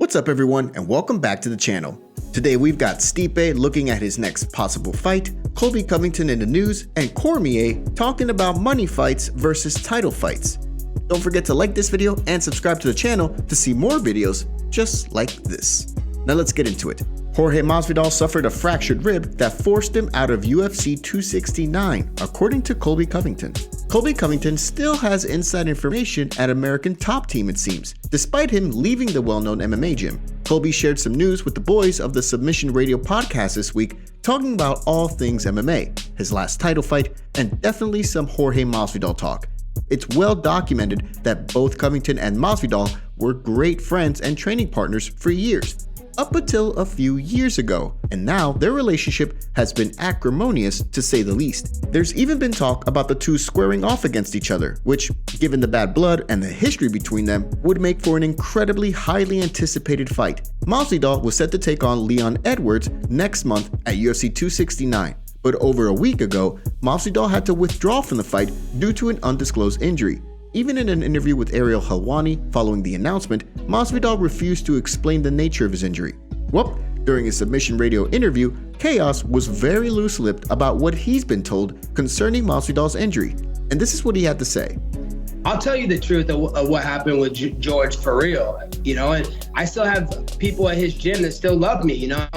What's up everyone and welcome back to the channel. Today we've got Stipe looking at his next possible fight, Colby Covington in the news, and Cormier talking about money fights versus title fights. Don't forget to like this video and subscribe to the channel to see more videos just like this. Now let's get into it. Jorge Masvidal suffered a fractured rib that forced him out of UFC 269, according to Colby Covington. Colby Covington still has inside information at American Top Team, it seems. Despite him leaving the well-known MMA gym, Colby shared some news with the boys of the Submission Radio podcast this week, talking about all things MMA, his last title fight, and definitely some Jorge Masvidal talk. It's well documented that both Covington and Masvidal were great friends and training partners for years, up until a few years ago, and now their relationship has been acrimonious to say the least. There's even been talk about the two squaring off against each other, which, given the bad blood and the history between them, would make for an incredibly highly anticipated fight. Masvidal was set to take on Leon Edwards next month at UFC 269, but over a week ago, Masvidal had to withdraw from the fight due to an undisclosed injury. Even in an interview with Ariel Helwani following the announcement, Masvidal refused to explain the nature of his injury. Well, during a Submission Radio interview, Chaos was very loose-lipped about what he's been told concerning Masvidal's injury, and this is what he had to say. I'll tell you the truth of what happened with George for real, and I still have people at his gym that still love me, and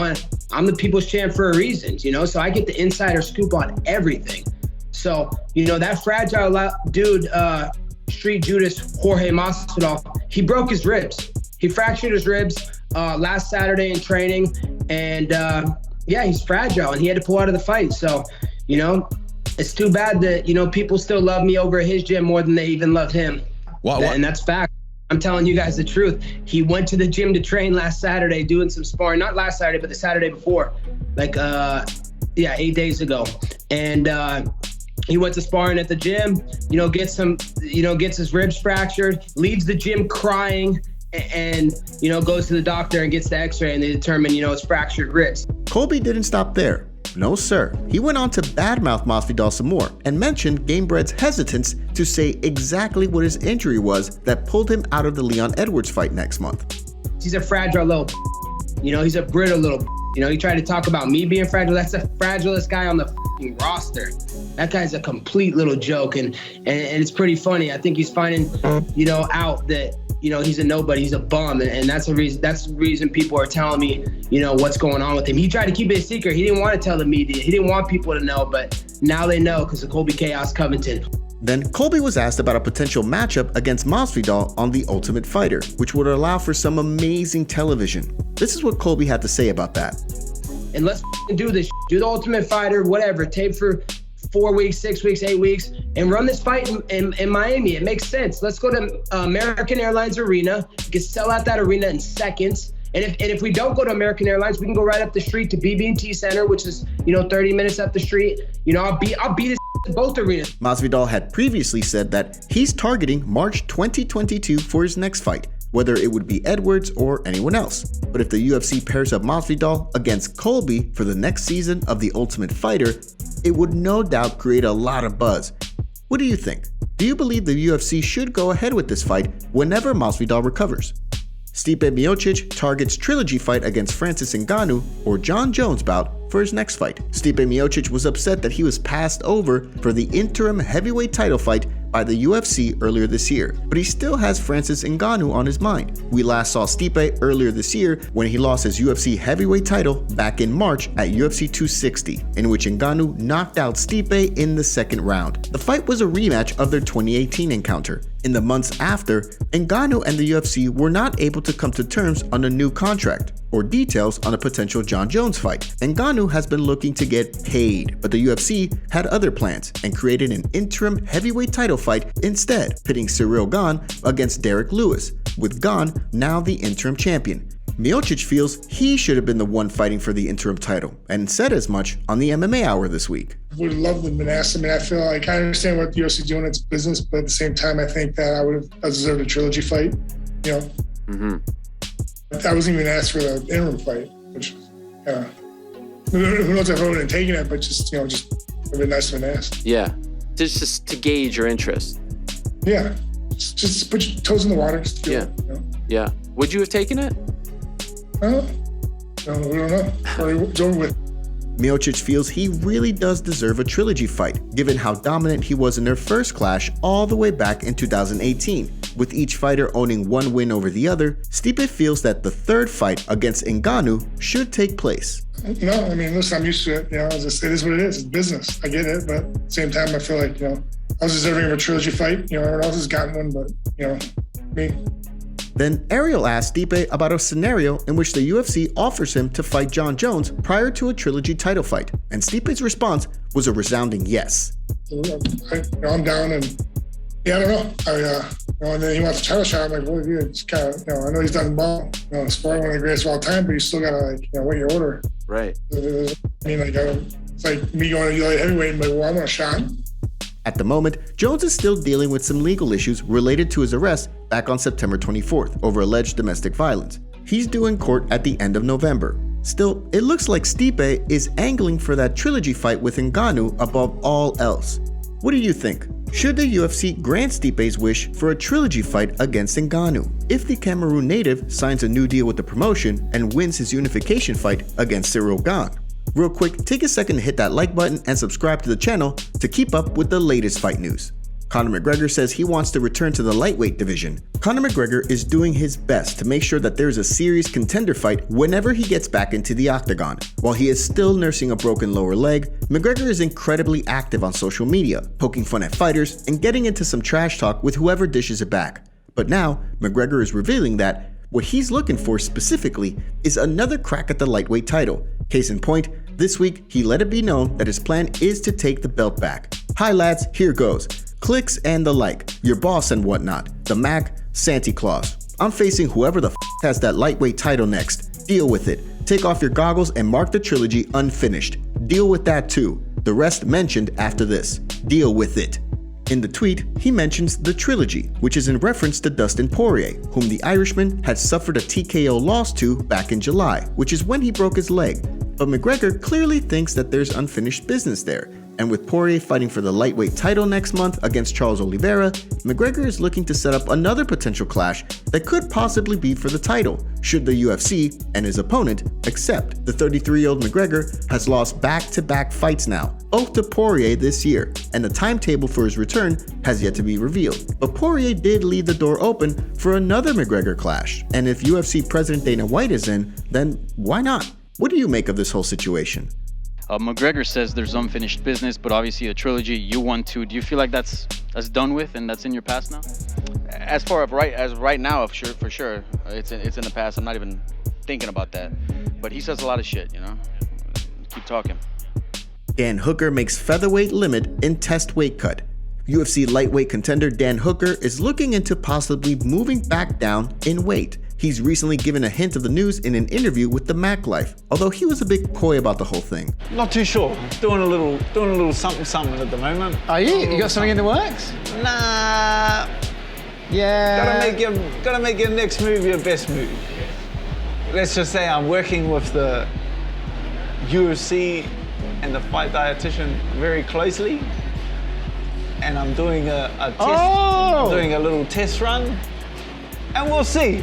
I'm the people's champ for a reason, so I get the insider scoop on everything. So, that fragile dude, Street Judas Jorge Masvidal, he broke his ribs. He fractured his ribs last Saturday in training, and he's fragile, and he had to pull out of the fight. So, it's too bad that, people still love me over at his gym more than they even love him. And that's fact. I'm telling you guys the truth. He went to the gym to train last Saturday doing some sparring, not last Saturday, but the Saturday before, 8 days ago. And he went to sparring at the gym, gets his ribs fractured, leaves the gym crying, and goes to the doctor and gets the x-ray, and they determine, it's fractured ribs. Colby didn't stop there. No sir. He went on to badmouth Masvidal some more and mentioned Gamebred's hesitance to say exactly what his injury was that pulled him out of the Leon Edwards fight next month. He's a fragile little, he's a brittle little, he tried to talk about me being fragile. That's the fragilest guy on the roster. That guy's a complete little joke, and it's pretty funny. I think he's finding, out that, he's a nobody, he's a bum, and that's the reason people are telling me, what's going on with him. He tried to keep it a secret. He didn't want to tell the media. He didn't want people to know, but now they know because of Colby Chaos Covington. Then Colby was asked about a potential matchup against Masvidal on The Ultimate Fighter, which would allow for some amazing television. This is what Colby had to say about that. And let's do this. Do The Ultimate Fighter, whatever. Tape for 4 weeks, 6 weeks, 8 weeks, and run this fight in Miami. It makes sense. Let's go to American Airlines Arena. We can sell out that arena in seconds. And if we don't go to American Airlines, we can go right up the street to BB&T Center, which is 30 minutes up the street. I'll beat his in both arenas. Masvidal had previously said that he's targeting March 2022 for his next fight, whether it would be Edwards or anyone else. But if the UFC pairs up Masvidal against Colby for the next season of The Ultimate Fighter, it would no doubt create a lot of buzz. What do you think? Do you believe the UFC should go ahead with this fight whenever Masvidal recovers? Stipe Miocic targets trilogy fight against Francis Ngannou or Jon Jones bout for his next fight. Stipe Miocic was upset that he was passed over for the interim heavyweight title fight by the UFC earlier this year, but he still has Francis Ngannou on his mind. We last saw Stipe earlier this year when he lost his UFC heavyweight title back in March at UFC 260, in which Ngannou knocked out Stipe in the second round. The fight was a rematch of their 2018 encounter. In the months after, Ngannou and the UFC were not able to come to terms on a new contract or details on a potential Jon Jones fight. Ngannou has been looking to get paid, but the UFC had other plans and created an interim heavyweight title fight instead, pitting Ciryl Gane against Derek Lewis, with Gane now the interim champion. Miocic feels he should have been the one fighting for the interim title, and said as much on the MMA Hour this week. Would have loved to have been asked. I feel like I understand what the UFC is doing, it's business, but at the same time, I think that I would have deserved a trilogy fight. Mm-hmm. I wasn't even asked for the interim fight, which, who knows if I would have taken it, but just would have been nice to have been asked. Yeah, just to gauge your interest. Yeah, just put your toes in the water. Yeah. Would you have taken it? No, we don't know. It's over with. Miocic feels he really does deserve a trilogy fight, given how dominant he was in their first clash all the way back in 2018. With each fighter owning one win over the other, Stipe feels that the third fight against Ngannou should take place. No, I mean, listen, I'm used to it. It is what it is. It's business. I get it, but at the same time, I feel like, I was deserving of a trilogy fight. Everyone else has gotten one, but, me. Then Ariel asked Stipe about a scenario in which the UFC offers him to fight Jon Jones prior to a trilogy title fight, and Stipe's response was a resounding yes. I'm down, and I don't know. And then he wants a title shot. I'm like, well, dude, it's kind of, I know he's done well. Sparring one of the greatest of all time, but you still gotta wait your order. Right. I mean, it's like me going to light heavyweight and well, I want a shot. At the moment, Jones is still dealing with some legal issues related to his arrest back on September 24th over alleged domestic violence. He's due in court at the end of November. Still, it looks like Stipe is angling for that trilogy fight with Ngannou above all else. What do you think? Should the UFC grant Stipe's wish for a trilogy fight against Ngannou if the Cameroon native signs a new deal with the promotion and wins his unification fight against Cyril Gane? Real quick, take a second to hit that like button and subscribe to the channel to keep up with the latest fight news. Conor McGregor says he wants to return to the lightweight division. Conor McGregor is doing his best to make sure that there's a serious contender fight whenever he gets back into the octagon. While he is still nursing a broken lower leg, McGregor is incredibly active on social media, poking fun at fighters and getting into some trash talk with whoever dishes it back. But now, McGregor is revealing that what he's looking for specifically is another crack at the lightweight title. Case in point, this week he let it be known that his plan is to take the belt back. Hi lads, here goes. Clicks and the like, your boss and whatnot, the Mac, Santa Claus. I'm facing whoever the has that lightweight title next. Deal with it. Take off your goggles and mark the trilogy unfinished. Deal with that too. The rest mentioned after this. Deal with it. In the tweet, he mentions the trilogy, which is in reference to Dustin Poirier, whom the Irishman had suffered a TKO loss to back in July, which is when he broke his leg. But McGregor clearly thinks that there's unfinished business there. And with Poirier fighting for the lightweight title next month against Charles Oliveira, McGregor is looking to set up another potential clash that could possibly be for the title, should the UFC and his opponent accept. The 33-year-old McGregor has lost back-to-back fights now, both to Poirier this year, and the timetable for his return has yet to be revealed. But Poirier did leave the door open for another McGregor clash, and if UFC President Dana White is in, then why not? What do you make of this whole situation? McGregor says there's unfinished business, but obviously a trilogy you want to. Do you feel like that's done with and that's in your past now? As far as right now, for sure, it's in the past. I'm not even thinking about that. But he says a lot of shit, Keep talking. Dan Hooker makes featherweight limit in test weight cut. UFC lightweight contender Dan Hooker is looking into possibly moving back down in weight. He's recently given a hint of the news in an interview with the Mac Life, although he was a bit coy about the whole thing. Not too sure. Doing a little something at the moment. Are you? You got something in the works? Nah. Yeah. Gotta make your next move your best move. Let's just say I'm working with the UFC and the fight dietitian very closely, and I'm doing a test. I'm doing a little test run, and we'll see.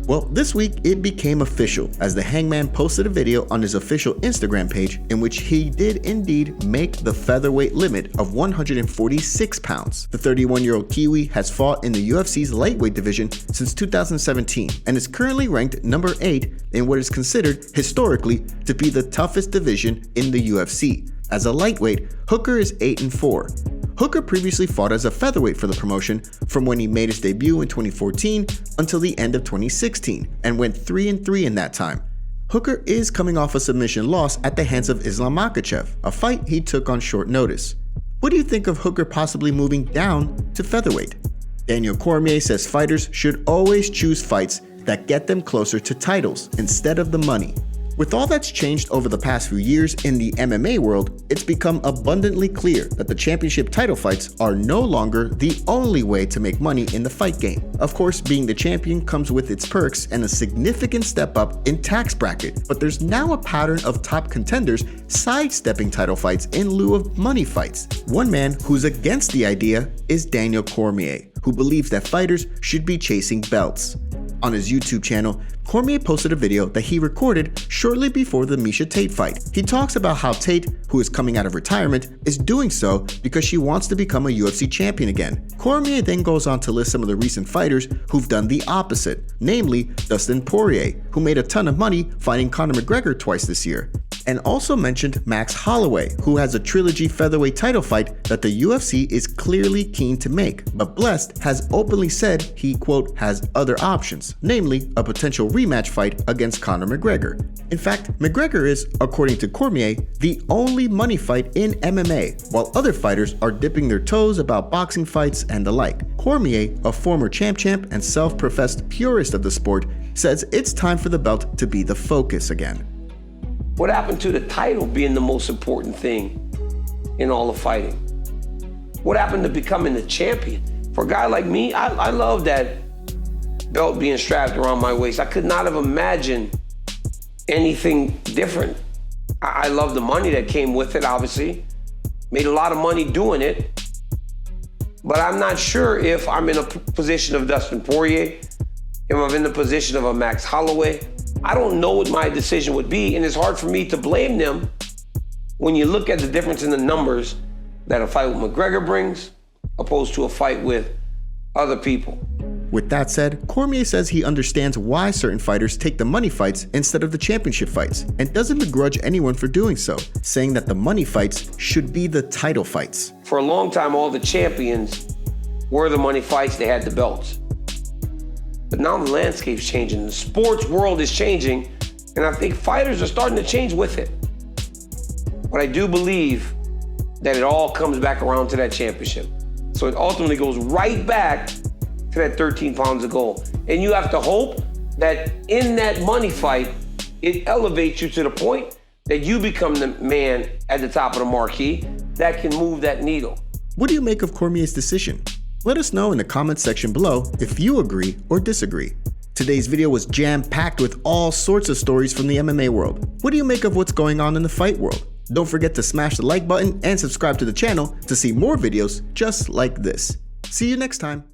Well, this week it became official as the Hangman posted a video on his official Instagram page in which he did indeed make the featherweight limit of 146 pounds. The 31-year-old Kiwi has fought in the UFC's lightweight division since 2017 and is currently ranked number 8 in what is considered historically to be the toughest division in the UFC. As a lightweight, Hooker is 8-4. Hooker previously fought as a featherweight for the promotion from when he made his debut in 2014 until the end of 2016 and went 3-3 in that time. Hooker is coming off a submission loss at the hands of Islam Makhachev, a fight he took on short notice. What do you think of Hooker possibly moving down to featherweight? Daniel Cormier says fighters should always choose fights that get them closer to titles instead of the money. With all that's changed over the past few years in the MMA world, it's become abundantly clear that the championship title fights are no longer the only way to make money in the fight game. Of course, being the champion comes with its perks and a significant step up in tax bracket, but there's now a pattern of top contenders sidestepping title fights in lieu of money fights. One man who's against the idea is Daniel Cormier, who believes that fighters should be chasing belts. On his YouTube channel, Cormier posted a video that he recorded shortly before the Miocic Tate fight. He talks about how Tate, who is coming out of retirement, is doing so because she wants to become a UFC champion again. Cormier then goes on to list some of the recent fighters who've done the opposite, namely Dustin Poirier, who made a ton of money fighting Conor McGregor twice this year, and also mentioned Max Holloway, who has a trilogy featherweight title fight that the UFC is clearly keen to make, but Blessed has openly said he, quote, has other options, namely a potential rematch fight against Conor McGregor. In fact, McGregor is, according to Cormier, the only money fight in MMA, while other fighters are dipping their toes about boxing fights and the like. Cormier, a former champ and self-professed purist of the sport, says it's time for the belt to be the focus again. What happened to the title being the most important thing in all of fighting? What happened to becoming the champion? For a guy like me, I love that belt being strapped around my waist. I could not have imagined anything different. I love the money that came with it, obviously. Made a lot of money doing it. But I'm not sure if I'm in a position of Dustin Poirier, if I'm in the position of a Max Holloway. I don't know what my decision would be, and it's hard for me to blame them when you look at the difference in the numbers that a fight with McGregor brings opposed to a fight with other people. With that said, Cormier says he understands why certain fighters take the money fights instead of the championship fights, and doesn't begrudge anyone for doing so, saying that the money fights should be the title fights. For a long time, all the champions were the money fights, they had the belts. But now the landscape's changing, the sports world is changing, and I think fighters are starting to change with it. But I do believe that it all comes back around to that championship. So it ultimately goes right back to that 13 pounds of gold. And you have to hope that in that money fight, it elevates you to the point that you become the man at the top of the marquee that can move that needle. What do you make of Cormier's decision? Let us know in the comments section below if you agree or disagree. Today's video was jam-packed with all sorts of stories from the MMA world. What do you make of what's going on in the fight world? Don't forget to smash the like button and subscribe to the channel to see more videos just like this. See you next time.